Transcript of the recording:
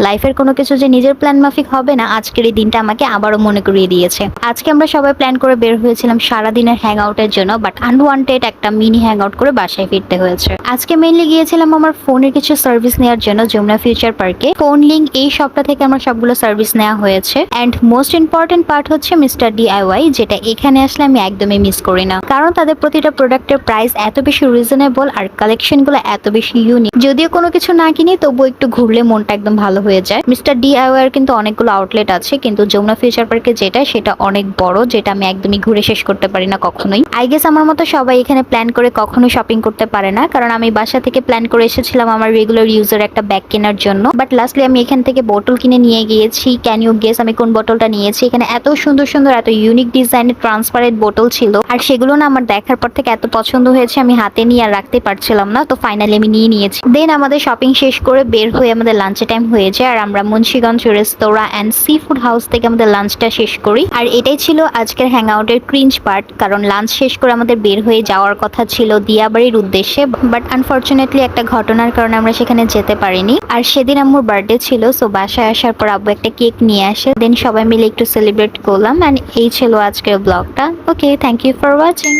লাইফের কোনো কিছু যে নিজের প্ল্যান মাফিক হবে না, আজকের এই দিনটা আমাকে আবারও মনে করিয়ে দিয়েছে। আজকে আমরা সবাই প্ল্যান করে বের হয়েছিলাম সারাদিনের হ্যাং আউটের জন্য, বাট আনওয়ান্টেড একটা মিনি হ্যাং আউট করে বাসায় ফিরতে হয়েছে। আজকে মেইনলি গিয়েছিলাম আমার ফোনের কিছু সার্ভিস নেওয়ার জন্য যমুনা ফিউচার পার্কে। ফোন লিঙ্ক এই সপ্তাহ থেকে আমার সবগুলো সার্ভিস নেওয়া হয়েছে। অ্যান্ড মোস্ট ইম্পর্টেন্ট পার্ট হচ্ছে মিস্টার ডিআইওয়াই, যেটা এখানে আসলে আমি একদমই মিস করি না, কারণ তাদের প্রতিটা প্রোডাক্টের প্রাইস এত বেশি রিজনেবল আর কালেকশন গুলো এত বেশি ইউনিক। যদিও কোনো কিছু না কিনি তবুও একটু ঘুরলে মনটা একদম ভালো হয়ে যায়। মিস্টার ডিআইওয়াই এর কিন্তু অনেকগুলো আউটলেট আছে, কিন্তু যমুনা ফিউচার পার্কে যেটা সেটা অনেক বড়, যেটা আমি একদমই ঘুরে শেষ করতে পারি না কখনোই। আই গেস আমার মতো সবাই এখানে প্ল্যান করে কখনো শপিং করতে পারে না, কারণ আমি বাসা থেকে প্ল্যান করে এসেছিলাম আমার রেগুলার ইউজের একটা ব্যাগ কেনার জন্য, বাট লাস্টলি আমি এখান থেকে বোতল কিনে নিয়ে গিয়েছি। ক্যান ইউ গেস আমি কোন বোতলটা নিয়েছি? এখানে এত সুন্দর সুন্দর এত ইউনিক ডিজাইনের ট্রান্সপারেন্ট বোতল ছিল, আর সেগুলো না আমার দেখার পর থেকে এত পছন্দ হয়েছে আমি হাতে নিয়ে আর রাখতে পারছিলাম না। তো ফাইনালি আমি নিয়ে নিয়েছি। দেন আমাদের শপিং শেষ করে বের হয়ে আমাদের লাঞ্চের টাইম হয়ে যায়, আর আমরা মুন্সিগঞ্জ রেস্তোরাঁ অ্যান্ড সি ফুড হাউস থেকে আমাদের লাঞ্চটা শেষ করি। আর এটাই ছিল আজকের হ্যাং আউটের ক্রিঞ্জ পার্ট, কারণ লাঞ্চ শেষ করে আমাদের বের হয়ে যাওয়ার কথা ছিল দিয়াবাড়ির উদ্দেশ্যে, বাট আনফরচুনেটলি একটা ঘটনার কারণে আমরা সেখানে যেতে পারিনি। আর সেদিন আম্মুর বার্থডে ছিল, সো বাসায় আসার পর আব্বু একটা কেক নিয়ে আসে, দেন সবাই মিলে একটু সেলিব্রেট করলাম। অ্যান্ড এই ছিল আজকের ব্লগটা। ওকে, থ্যাংক ইউ ফর ওয়াচিং।